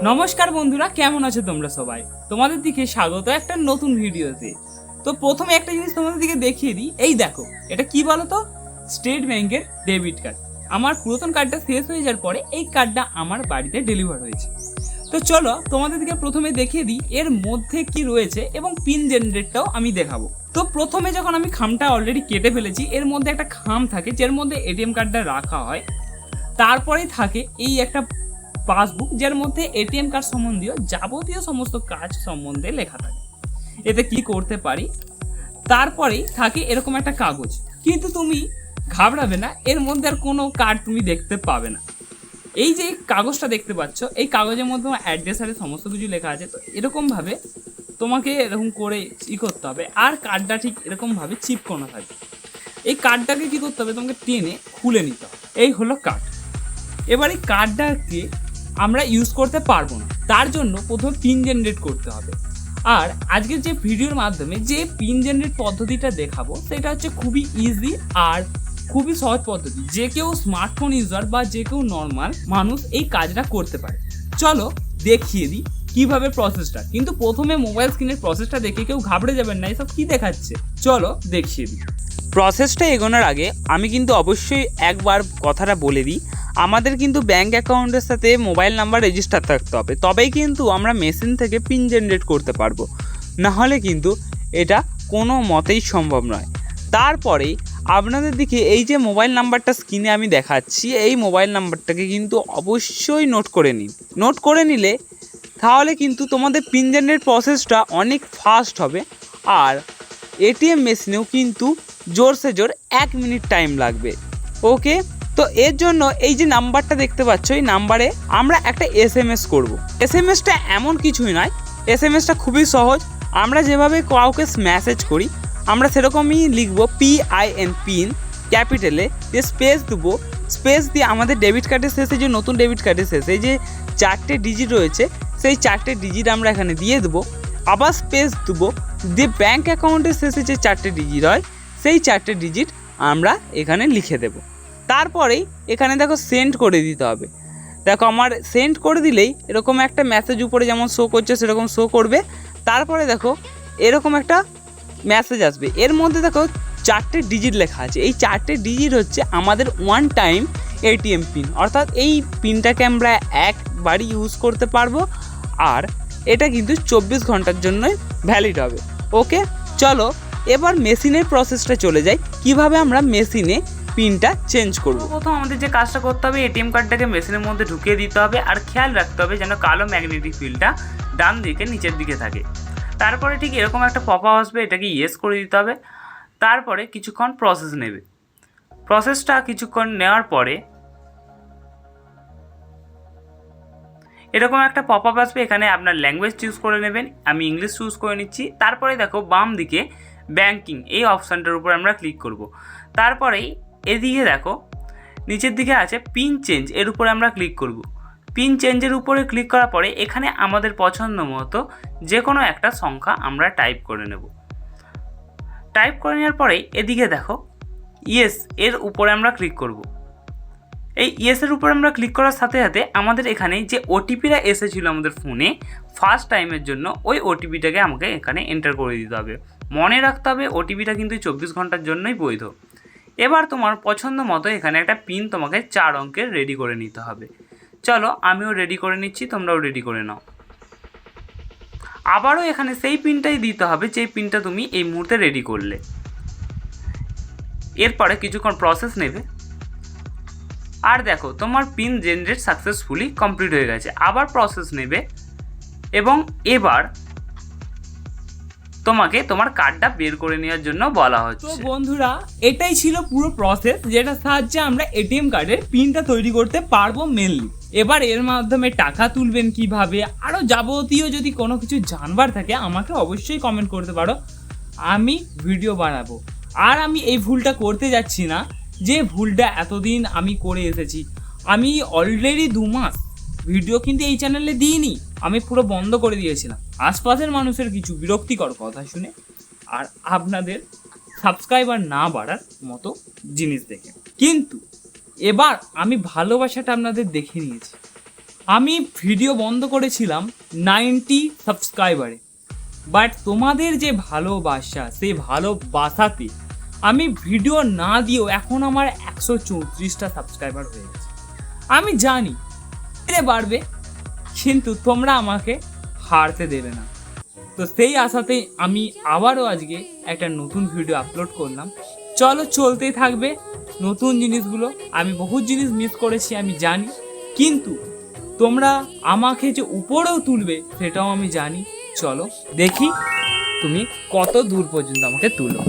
নমস্কার বন্ধুরা, কেমন আছো তোমরা সবাই? তোমাদের দিকে স্বাগত একটা নতুন ভিডিওতে। তো প্রথমে একটা জিনিস তোমাদের দিকে দেখিয়ে দিই। এই দেখো, এটা কি বলো তো? স্টেট ব্যাংকের ডেবিট কার্ড। আমার পুরাতন কার্ডটা শেষ হয়ে যাওয়ার পরে এই কার্ডটা আমার বাড়িতে ডেলিভার হয়েছে। তো চলো তোমাদের দিকে প্রথমে দেখিয়ে দিই এর মধ্যে কি রয়েছে এবং পিন জেনারেটটাও আমি দেখাবো। তো প্রথমে যখন আমি খামটা অলরেডি কেটে ফেলেছি, এর মধ্যে একটা খাম থাকে যার মধ্যে এটিএম কার্ডটা রাখা হয়। তারপরেই থাকে এই একটা পাসবুক, যার মধ্যে এটিএম কার্ড সম্বন্ধীয় যাবতীয় সমস্ত কাজ সম্বন্ধে লেখা থাকে, এতে কি করতে পারি। তারপরেই থাকে এরকম একটা কাগজ, কিন্তু তুমি ঘাবড়াবে না, এর মধ্যে আর কোনো কার্ড তুমি দেখতে পাবে না। এই যে কাগজটা দেখতে পাচ্ছ, এই কাগজের মধ্যে তোমার অ্যাড্রেস আর সমস্ত কিছু লেখা আছে। তো এরকমভাবে তোমাকে এরকম করে করতে হবে, আর কার্ডটা ঠিক এরকমভাবে চিপকানো থাকবে। এই কার্ডটাকে কি করতে হবে, তোমাকে টেনে খুলে নিতে হবে। এই হলো কার্ড। এবার এই কার্ডটাকে আমরা ইউজ করতে পারবো না, তার জন্য প্রথমে পিন জেনারেট করতে হবে। আর আজকের যে ভিডিওর মাধ্যমে যে পিন জেনারেট পদ্ধতিটা দেখাবো, সেটা হচ্ছে খুবই ইজি আর খুবই সহজ পদ্ধতি। যে কেউ স্মার্টফোন ইউজার বা যে কেউ নর্মাল মানুষ এই কাজটা করতে পারে। চলো দেখিয়ে দিই কিভাবে প্রসেসটা। কিন্তু প্রথমে মোবাইল স্ক্রিনের প্রসেসটা দেখে কেউ ঘাবড়ে যাবেন না, এসব কি দেখাচ্ছে। চলো দেখিয়ে দিই। প্রসেসটা এগোনোর আগে আমি কিন্তু অবশ্যই একবার কথাটা বলে দিই, আমাদের কিন্তু ব্যাঙ্ক অ্যাকাউন্টের সাথে মোবাইল নাম্বার রেজিস্টার থাকতে হবে, তবেই কিন্তু আমরা মেশিন থেকে পিন জেনারেট করতে পারবো। নাহলে কিন্তু এটা কোনো মতেই সম্ভব নয়। তারপরেই আপনাদের দিকে এই যে মোবাইল নাম্বারটা স্ক্রিনে আমি দেখাচ্ছি, এই মোবাইল নাম্বারটাকে কিন্তু অবশ্যই নোট করে নিন। নোট করে নিলে তাহলে কিন্তু তোমাদের পিন জেনারেট প্রসেসটা অনেক ফাস্ট হবে। আর এটিএম মেশিনেও কিন্তু জোরসে জোর 1 মিনিট টাইম লাগবে। ওকে, তো এর জন্য এই যে নাম্বারটা দেখতে পাচ্ছ, এই নাম্বারে আমরা একটা এসএমএস করব। এসএমএসটা এমন কিছুই নয়, এসএমএসটা খুবই সহজ। আমরা যেভাবে কাউকে মেসেজ করি, আমরা সেরকমই লিখব PIN, পিন ক্যাপিটালে, যে স্পেস দেবো। স্পেস দিয়ে আমাদের ডেবিট কার্ডের শেষে, যে নতুন ডেবিট কার্ডের শেষে যে 4টে ডিজিট রয়েছে, সেই 4টে ডিজিট আমরা এখানে দিয়ে দেবো। আবার স্পেস দেবো, দিয়ে ব্যাঙ্ক অ্যাকাউন্টের শেষে যে 4টে ডিজিট হয়, সেই 4টে ডিজিট আমরা এখানে লিখে দেব। তারপরেই এখানে দেখো সেন্ড করে দিতে হবে। দেখো আমার সেন্ড করে দিলেই এরকম একটা মেসেজ উপরে যেমন শো করছে সেরকম শো করবে। তারপরে দেখো এরকম একটা মেসেজ আসবে, এর মধ্যে দেখো 4টে ডিজিট লেখা আছে। এই 4টে ডিজিট হচ্ছে আমাদের ওয়ান টাইম এটিএম পিন, অর্থাৎ এই পিনটাকে আমরা একবারই ইউজ করতে পারবো। আর এটা কিন্তু 24 ঘন্টার জন্যই ভ্যালিড হবে। ওকে, চলো এবার মেশিনের প্রসেসটা চলে যাই, কিভাবে আমরা মেশিনে পিনটা চেঞ্জ করব। প্রথম আমাদের যে কাজটা করতে হবে, এটিএম কার্ডটাকে মেশিনের মধ্যে ঢুকিয়ে দিতে হবে। আর খেয়াল রাখতে হবে যেন কালো ম্যাগনেটিক ফিল্ডটা ডান দিকে নিচের দিকে থাকে। তারপরে ঠিক এরকম একটা পপ আপ আসবে, এটাকে ইয়েস করে দিতে হবে। তারপরে কিছুক্ষণ প্রসেস নেবে। প্রসেসটা কিছুক্ষণ নেওয়ার পরে এরকম একটা পপ আপ আসবে, এখানে আপনার ল্যাঙ্গুয়েজ চুজ করে নেবেন। আমি ইংলিশ চুজ করে নিচ্ছি। তারপরে দেখো বাম দিকে ব্যাঙ্কিং, এই অপশানটার উপর আমরা ক্লিক করব। তারপরেই এদিকে দেখো নিচের দিকে আছে পিন চেঞ্জ, এর উপরে আমরা ক্লিক করব। পিন চেঞ্জের উপরে ক্লিক করার পরে এখানে আমাদের পছন্দ মতো যে কোনো একটা সংখ্যা আমরা টাইপ করে নেব। টাইপ করে নেওয়ার পরেই এদিকে দেখো ইয়েস, এর উপরে আমরা ক্লিক করব। এই ইয়েসের উপর আমরা ক্লিক করার সাথে সাথে আমাদের এখানে যে ওটিপিটা এসেছিলো আমাদের ফোনে ফার্স্ট টাইমের জন্য, ওই ওটিপিটাকে আমাকে এখানে এন্টার করে দিতে হবে। মনে রাখতে হবে ওটিপিটা কিন্তু 24 ঘন্টার জন্যই বৈধ। এবার তোমার পছন্দ মতো এখানে একটা পিন তোমাকে 4 অঙ্কের রেডি করে নিতে হবে। চলো আমিও রেডি করে নিচ্ছি, তোমরাও রেডি করে নাও। আবারও এখানে সেই পিনটাই দিতে হবে যেই পিনটা তুমি এই মুহূর্তে রেডি করলে। এরপরে কিছুক্ষণ প্রসেস নেবে। আর দেখো তোমার পিন জেনারেট সাকসেসফুলি কমপ্লিট হয়ে গেছে। আবার প্রসেস নেবে এবং এবার তোমাকে তোমার কার্ডটা বের করে নেওয়ার জন্য বলা হচ্ছে। তো বন্ধুরা, এটাই ছিল পুরো প্রসেস, যেটার সাহায্যে আমরা এটিএম কার্ডের পিনটা তৈরি করতে পারবো মেনলি। এবার এর মাধ্যমে টাকা তুলবেন কিভাবে, আরও যাবতীয় যদি কোনো কিছু জানবার থাকে আমাকে অবশ্যই কমেন্ট করতে পারো, আমি ভিডিও বানাবো। আর আমি এই ভুলটা করতে যাচ্ছি না যে ভুলটা এতদিন আমি করে এসেছি। আমি অলরেডি 2 মাস ভিডিও কিন্তু এই চ্যানেলে দিইনি, আমি পুরো বন্ধ করে দিয়েছিলাম আশপাশের মানুষের কিছু বিরক্তিকর কথা শুনে আর আপনাদের সাবস্ক্রাইবার না বাড়ার মতো জিনিস দেখে। কিন্তু এবার আমি ভালোবাসাটা আপনাদের দেখে নিয়েছি, আমি ভিডিও বন্ধ করেছিলাম 90 সাবস্ক্রাইবারে, বাট তোমাদের যে ভালোবাসা, সেই ভালোবাসাতে আমি ভিডিও না দিয়েও এখন আমার 134টা সাবস্ক্রাইবার হয়ে গেছে। আমি জানি এতে বাড়বে, কিন্তু তোমরা আমাকে হারতে দেবে না। তো সেই আশাতে আমি আবারও আজকে একটা নতুন ভিডিও আপলোড করলাম। চলো, চলতেই থাকবে নতুন জিনিসগুলো। আমি বহুত জিনিস মিস করেছি আমি জানি, কিন্তু তোমরা আমাকে যে উপরেও তুলবে সেটাও আমি জানি। চলো দেখি তুমি কত দূর পর্যন্ত আমাকে তুলো।